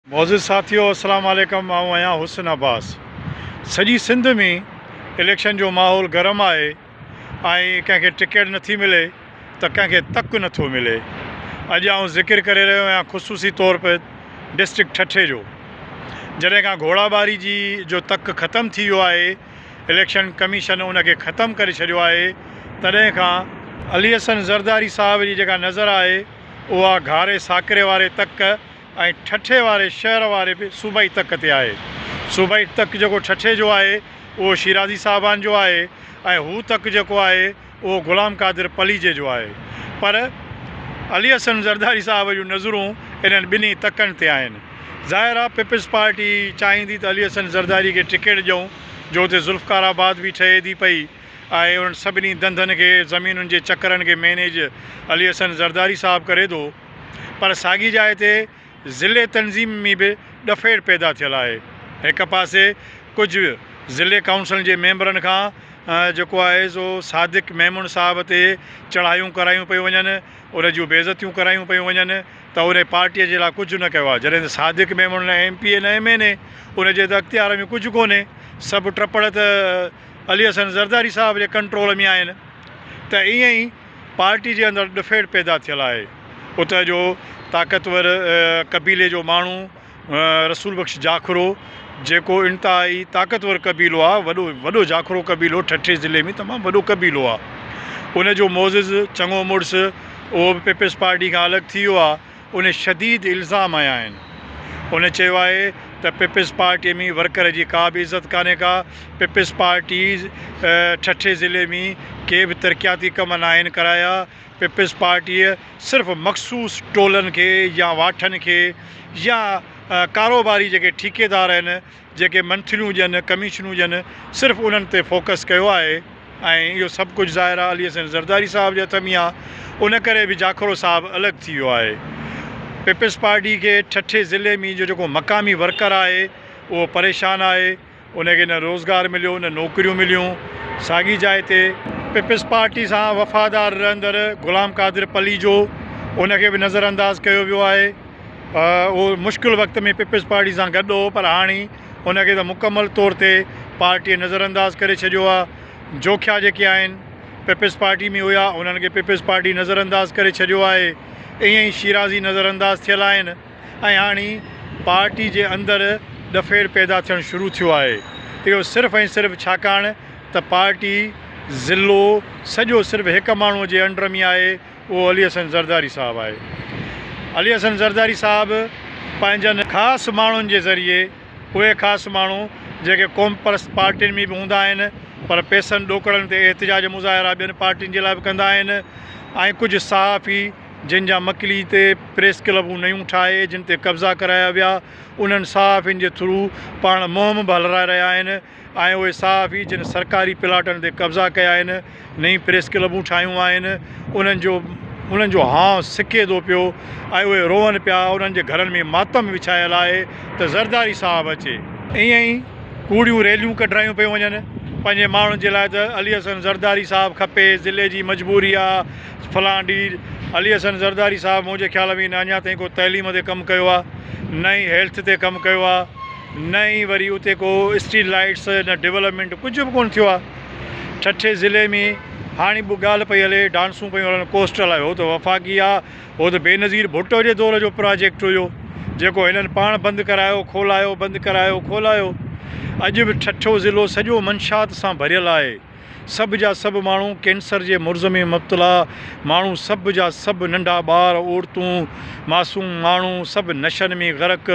मौजूद साथियों अस्सलाम वालेकुम। आऊं आहियां हुसन अब्बास। सॼी सिंध में इलेक्शन जो माहौल गरम आहे ऐं कंहिंखे टिकट नथी मिले त कंहिंखे तक नथो मिले। अॼु आउं ज़िक्र करे रहियो आहियां ख़ुसूसी तौर पे डिस्ट्रिक्ट ठठे जो। जॾहिं खां घोड़ाबारी जी जो तक ख़तमु थी वियो आहे, इलेक्शन कमीशन उनखे ख़तमु करे छॾियो आहे, तॾहिं खां अली हसन ज़रदारी साहिब जी जेका नज़र आहे उहा घारे साकरे वारे तक ऐं ठठे वारे शहर वारे बि सूबाई तक ते आहे। सूबाई तक जेको ठठे जो आहे उहो शिराज़ी साहिबान जो आहे ऐं हू तक जेको आहे उहो ग़ुलाम क़ादिर पलीजे जो आहे। पर अली हसन ज़रदारी साहिब जूं नज़रूं इन्हनि ॿिन्ही तकनि ते आहिनि। ज़ाहिर आहे पीपल्स पार्टी चाहींदी त अली हसन ज़रदारी खे टिकट ॾियूं, जो हुते ज़ुल्फ़कार बि ठहे थी पई ऐं उन्हनि सभिनी धंधनि खे ज़मीनुनि जे चकरनि खे मैनेज अली हसन ज़रदारी साहिबु करे थो। पर साॻी जाइ ते ज़िले तंज़ीम में बि ॾफेड़ पैदा थियल आहे। हिक पासे कुझु ज़िले काउंसिल जे मेंबरनि खां जेको आहे सो सादिक मेमून साहिब ते चढ़ायूं करायूं पियूं वञनि, उन जूं बेइज़तियूं करायूं पियूं वञनि त उन पार्टीअ जे लाइ कुझु न कयो आहे। जॾहिं त सादिक मेमून न MP न MNA, उनजे त अख़्तियार में कुझु कोन्हे। सभु टपड़ त अली हसन ज़रदारी साहिब जे कंट्रोल में आहिनि। त ईअं ई पार्टी जे अंदरि ॾफेड़ पैदा थियल आहे। उतां जो ताक़तवर कबीले जो माण्हू रसूल बख़्श जाखरो, जेको इंतिहाई ताक़तवर कबीलो आहे, वॾो जाखरो कबीलो ठठे ज़िले में तमामु वॾो कबीलो आहे। उनजो मोज़िज़ चङो मुड़ुसु उहो बि पीपल्स पार्टी खां अलॻि थी वियो आहे। उन शदीद इल्ज़ाम आया आहिनि। उन चयो आहे त पीपल्स पार्टीअ में वर्कर जी का बि इज़त कान्हे का। पीपल्स पार्टी ठठे ज़िले में के बि तरक़ियाती कम न आहिनि कराया। पीपल्स पार्टीअ सिर्फ़ु मख़सूस टोलनि खे या वाठनि खे या कारोबारी जेके ठेकेदार आहिनि, जेके मंथलियूं ॾियनि, कमीशनूं ॾियनि, सिर्फ़ु उन्हनि ते फोकस कयो आहे। ऐं इहो सभु कुझु ज़ाहिर आहे अली हसन ज़रदारी साहिब जे हथ में आहे। उन करे बि जाखरो साहिबु अलॻि थी वियो आहे। पीपल्स पार्टी खे ठठे ज़िले में जो जेको मक़ामी वर्कर आहे उहो परेशान आहे। उनखे न रोज़गार मिलियो, न नौकरियूं मिलियूं। साॻी जाइ ते पीपल्स पार्टी सां वफ़ादार रहंदड़ ग़ुलाम क़ादिर पलीजो, उनखे बि नज़रअंदाज़ कयो वियो आहे। उहो मुश्किल वक़्त में पीपल्स पार्टी सां गॾु हो, पर हाणे उनखे त मुकमल तौर ते पार्टीअ नज़रअंदाज़ करे छॾियो आहे। जोखिया जेके आहिनि पीपल्स पार्टी में हुया, उन्हनि खे पीपल्स पार्टी नज़रअंदाज़ करे छॾियो आहे। ईअं ई शिराज़ी नज़रअंदाज़ थियल आहिनि ऐं हाणे पार्टी जे अंदरि ॾफेड़ पैदा थियणु शुरू थियो आहे। इहो सिर्फ़ु ऐं सिर्फ़ु छाकाणि त पार्टी ज़िलो सॼो सिर्फ़ु हिकु माण्हूअ जे अंडर में आहे, उहो अली हसन ज़रदारी साहिबु आहे। अली हसन ज़रदारी साहिबु पंहिंजनि ख़ासि माण्हुनि जे ज़रिए, उहे ख़ासि माण्हू जेके क़ौम परस्त पार्टियुनि में बि हूंदा आहिनि पर पैसनि ॾोकड़नि ते एहतिजाज मुज़ाहिरा ॿियनि पार्टियुनि जे लाइ बि कंदा आहिनि, ऐं कुझु सहाफ़ी जिन जा मकली ते प्रेस क्लबूं नयूं ठाहे जिन ते कब्ज़ा कराया विया, उन्हनि सहाफ़ियुनि जे थ्रू पाण मुहिम बि हलाए रहिया आहिनि। ऐं उहे सहाफ़ी जिन सरकारी प्लाटनि ते कब्ज़ा कया आहिनि, नई प्रेस क्लबूं ठाहियूं आहिनि, उन्हनि जो हां सिके थो पियो ऐं उहे रोअनि पिया। उन्हनि जे घरनि में मातम विछायल आहे त ज़रदारी साहिबु अचे। ईअं ई कूड़ियूं रैलियूं कढायूं पियूं वञनि पंहिंजे माण्हुनि जे लाइ त अली हसन ज़रदारी साहिबु खपे, ज़िले जी मजबूरी आहे फलां ॾींहुं। अली हसन ज़रदारी साहिबु मुंहिंजे ख़्याल में न अञा ताईं को तइलीम ते कमु कयो आहे, न ई हेल्थ ते कमु कयो आहे, न ई वरी उते को स्ट्रीट लाइट्स, न डेवलपमेंट, कुझु बि कोन्ह थियो आहे। ठठे ज़िले में हाणे बि ॻाल्हि पई हले, डांसूं पियूं हलनि, कोस्टल आहे, उहो त वफ़ाक़ी आहे, उहो त बेनज़ीर भुट्टो जे दौर जो प्रोजेक्ट हुयो, जेको हिननि पाण बंदि करायो, खोलायो, बंदि करायो, खोलायो। अॼु बि ठठो ज़िलो सॼो मंशात सां भरियल आहे। सभु जा सभु माण्हू कैंसर जे मुर्ज़ में मुब्तला, माण्हू सभु जा सभु नंढा ॿार, औरतूं, मासूम माण्हू सभु नशनि में ग़रक़,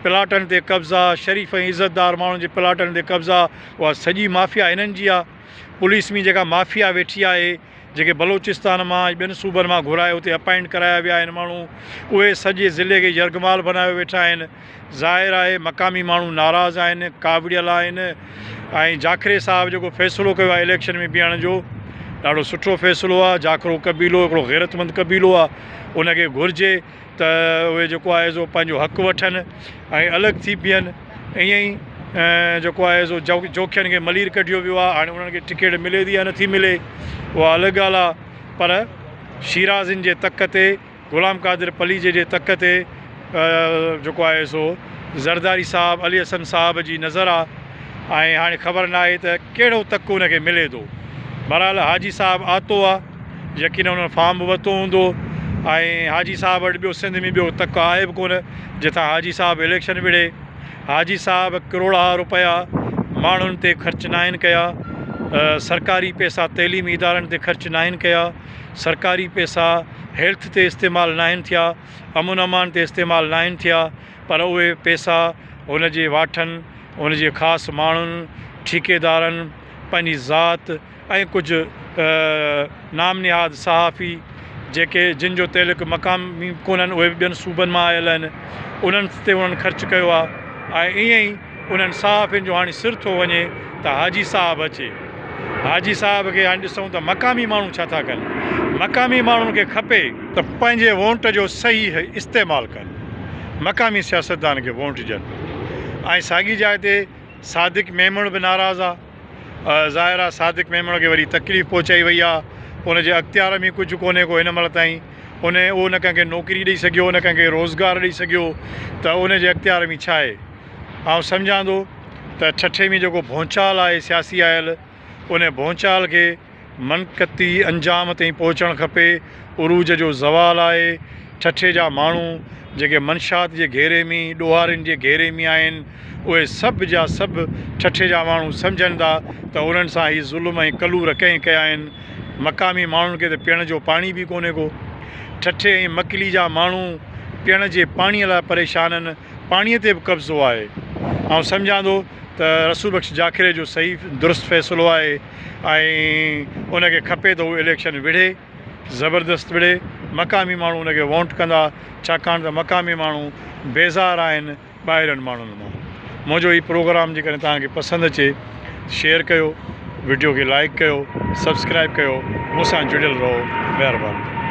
प्लाटनि ते कब्ज़ा, शरीफ़ ऐं इज़तदार माण्हुनि जे प्लाटनि ते कब्ज़ा। उहा सॼी माफ़िया हिननि जी आहे। पुलिस में जेका माफ़िया वेठी आहे, जेके बलोचिस्तान मां ॿियनि सूबनि मां घुराए उते अपॉइंट कराया विया आहिनि माण्हू, उहे सॼे ज़िले खे यरगमाल बनाए वेठा आहिनि। ज़ाहिर आहे मक़ामी माण्हू नाराज़ आहिनि, कावड़ियल आहिनि। ऐं जाखरे साहिबु जेको फ़ैसिलो कयो आहे इलेक्शन में बीहण जो, ॾाढो सुठो फ़ैसिलो आहे। जाखरो कबीलो हिकिड़ो गैरतमंद कबीलो आहे, उनखे घुरिजे त उहे जेको आहे सो पंहिंजो हक़ु वठनि ऐं अलॻि थी बीहनि। ईअं ई जेको आहे सो जोखियनि खे मलीर कढियो वियो आहे। हाणे उन्हनि खे टिकट मिले थी या नथी मिले उहा अलॻि ॻाल्हि आहे। पर शिराज़िन जे तक ते, ग़ुलाम क़ादिर पलीजे जे तक ते जेको आहे सो ज़रदारी साहब अली हसन साहब जी नज़र आहे ऐं हाणे ख़बर न आहे त कहिड़ो तक उनखे मिले थो। बहरहाल हाजी साहब आतो आहे, यकीन उन्हनि फॉर्म बि वरितो हूंदो ऐं हाजी साहब वटि ॿियो सिंध में ॿियो तक आहे बि कोन जितां हाजी साहब इलेक्शन विढ़े। हाजी साहब करोड़ा रुपया माण्हुनि ते ख़र्च न आहिनि कया, सरकारी पैसा तइलीमी इदारनि ते ख़र्च न आहिनि कया, सरकारी पैसा हेल्थ ते इस्तेमालु न आहिनि थिया, अमन अमान ते इस्तेमालु न आहिनि थिया, पर उहे पैसा हुन जे वाठनि हुन जे ख़ासि माण्हुनि ठेकेदारनि पंहिंजी ज़ात ऐं कुझु नाम निहाद सहाफ़ी जेके जिन जो तइल्लुक़ु मक़ामी कोन्हनि उहे ॿियनि सूबनि मां आयल आहिनि उन्हनि ते उन्हनि ख़र्चु कयो आहे। ऐं ईअं ई उन्हनि सहाफ़ियुनि जो हाणे सिर थो वञे त हाजी साहब अचे। हाजी साहब खे हाणे ॾिसूं त मक़ामी माण्हू छा था कनि। मक़ामी माण्हुनि खे खपे त पंहिंजे वोट जो सही इस्तेमालु कनि, मक़ामी सियासतदान खे वोट ॾियनि। ऐं साॻी जाइ ते सादिक मेमण बि नाराज़ आहे। ज़ाहिर आहे सादिक मेमण खे वरी तकलीफ़ पहुचाई वई आहे, उनजे अख़्तियार में कुझु कोन्हे को हिन महिल ताईं। उहो न कंहिंखे नौकिरी ॾेई सघियो, न कंहिंखे रोज़गारु ॾेई सघियो, त उनजे अख़्तियार में छा आहे। ऐं सम्झां थो त ठठे में जेको भौचाल आहे सियासी आयल, उन भौचाल खे मनक़ती अंजाम ताईं पहुचणु खपे। उरूज जो ज़वाल आहे। ठठे जा माण्हू जेके मंशात जे घेरे में ॾोहारियुनि जे घेरे में आहिनि, उहे सभु जा सभु ठठे जा माण्हू सम्झनि था त उन्हनि सां ई ज़ुल्म ऐं कलूर कंहिं कया आहिनि। मक़ामी माण्हुनि खे त पीअण जो पाणी बि कोन्हे को। ठठे ऐं मकली जा माण्हू पीअण जे पाणीअ लाइ परेशान आहिनि, पाणीअ ते बि कब्ज़ो आहे। ऐं सम्झां थो त रसूल बख़्श जाखिरे जो सही दुरुस्त फ़ैसिलो आहे ऐं उनखे खपे त उहो इलेक्शन विढ़े, ज़बरदस्त विढ़े। मक़ामी माण्हू उनखे वोट कंदा, छाकाणि त मक़ामी माण्हू बेज़ार आहिनि ॿाहिरियुनि माण्हुनि मां। मुंहिंजो हीउ प्रोग्राम जेकॾहिं तव्हांखे पसंदि अचे, शेयर कयो, वीडियो खे लाइक कयो, सब्सक्राइब कयो, मूंसां जुड़ियल रहो। महिरबानी।